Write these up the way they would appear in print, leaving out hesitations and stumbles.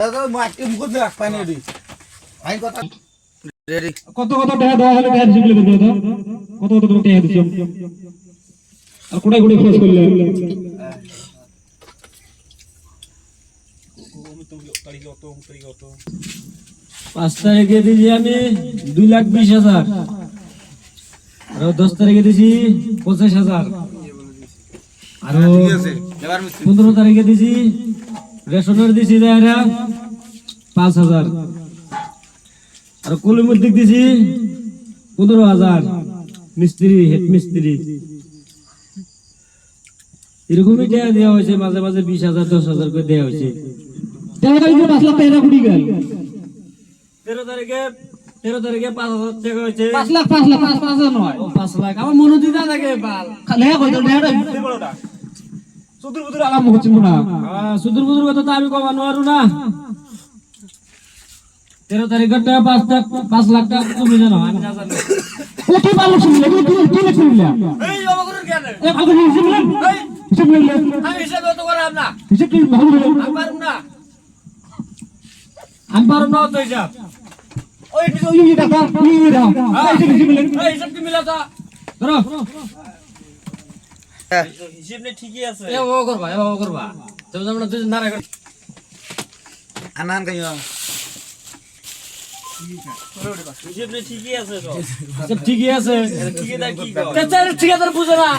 দাদা মাটি মুখ রাখ পানি রে আই কথা রেডি কত কত টাকা দেওয়া হলো টাকা দিছিল কত কত টাকা দিছো আর কোড়াই কোড়াই খরচ করলে 5 তারিখে দিয়েছি আমি 2,20,000 আর 10 তারিখে দিয়েছি 25,000 আর 15 তারিখে দিয়েছি রেশনের দিয়েছি 5,000 আর কলিমুদ্দিক দিয়েছি 15,000 মিস্ত্রি হেড মিস্ত্রি এরকমই টাকা দেওয়া হয়েছে মাঝে মাঝে 20,000 10,000 করে দেওয়া হয়েছে 13 তারিখে 5 লাখ টাকা কুড়ি গেল 13 তারিখে 5,000 টাকা হয়েছে 5 লাখ 5,000 নয় 5 লাখ আমার মনে দিদা থাকে বাল খালি কইতো লেড়া সুদূর বুদুর আলাম হচ্ছে না সুদূর বুদুর কথা তো আমি কমানো আরু না 13 তারিখের টাকা 5 লাখ টাকা তুমি জানো আমি না জানি ও কি ভালো শুনলে কি শুনলে এই অবগরুর কেন এই কত শুনলে হিসাব নিলে আমি হিসাব তো করাম না হিসাব কি ভালো আমি পারুম না তো হিসাব ওই টাকা এই হিসাব কি মিলা তা ধরো হিসাব নে ঠিকই আছে এ ও করবা তুমি আমরা দুজন না রাখ আনান কইও হিসাব নে ঠিকই আছে সব ঠিকই আছে ঠিকদার কি কয় চাচা ঠিকদার বুঝো না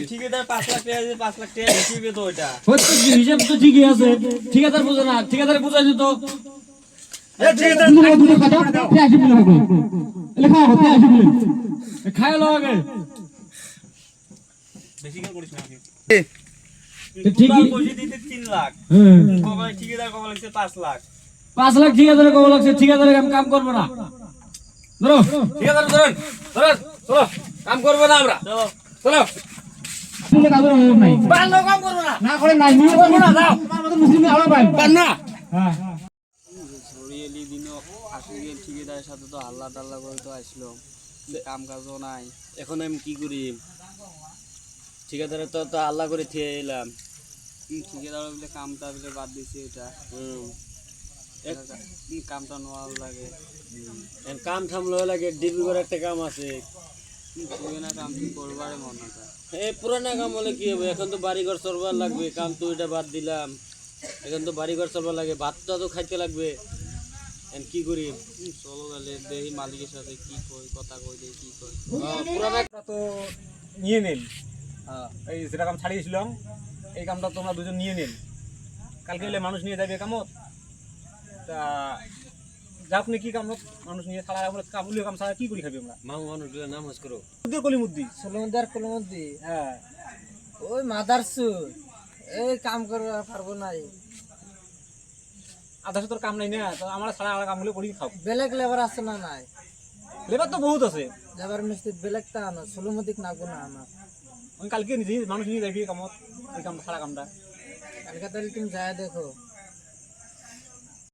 ঠিকদার 5 লাখ টাকা দিয়ে 5 লাখ টাকা হিসাবে তো ওইটা হচ্ছে হিসাব তো ঠিকই আছে ঠিকদার বুঝো না ঠিকদার বুঝাই দিত এ ঠিকদার দুটো কথা পেঁয়াজ মিলে হবে লেখা হবে পেঁয়াজ মিলে খায় লাগে বেশি কেন করিস না ঠিকই পয়সা দিতে 3 লাখ হ্যাঁ কবে ঠিকদার কবে লাগছে 5 লাখ 5 লাখ ঠিকাদারে কবে লাগছে ঠিকাদারে আমি কাম করব না ধরো ঠিকাদার ধরেন চলো কাম করব না আমরা চলো তুমি কাজ করো নাই ভালো কাম করব না করে নাই নিয়ে করব না দাও তোমার মত মুসলিম আলো পাই পান না হ্যাঁ সরিয়েলি দিন আসলে ঠিকাদারের সাথে তো আল্লাহ তাআলা করে তো আসলো কাম কাজও নাই এখন আমি কি করি ঠিকাদারে তো আল্লাহ করে থিয়ে এলাম ঠিকাদার বলে কামটা বলে বাদ দিছি এটা কামটা নেওয়া লাগে কাম থামলো লাগে ডিবি করে একটা কাম আছে পুরানা কাম কি করবারে মন না এই পুরানা কাম হলে কি হবে এখন তো বাড়িঘর চলবার লাগবে কাম তো এটা বাদ দিলাম এখন তো বাড়িঘর চলবার লাগে ভাতটা তো খাইতে লাগবে এখন কি করি চলো গেলে দেই মালিকের সাথে কি কই কথা কই দেই কি কই পুরানা তো নিয়ে নেন এই যেটা কাম ছাড়িয়েছিলাম এই কামটা তোমরা দুজন নিয়ে নেন কালকে এলে মানুষ নিয়ে যাবে কামত আপনি কি কাম মানুষ নিয়ে ছাড়া আমরা কাবুলীয় কাম ছাড়া কি করি খাবি আমরা মানুষ নামাজ করো কলিমুদ্দি কলিমুদ্দি হ্যাঁ ওই মাদারসু এই কাম করবা পারবো না আদার্স তোর কাম নাই না তো আমরা ছাড়া আর কামগুলো করি খাও বেলেগ লেবার আছে না নাই লেবার তো বহুত আছে লেবার মিস্ত্রি বেলেগটা আনো কলিমুদ্দিক নাগো না আমার আমি কালকে নিজে মানুষ নিয়ে যাবি কামত ওই কাম ছাড়া কামটা কালকে তাহলে তুমি যায় দেখো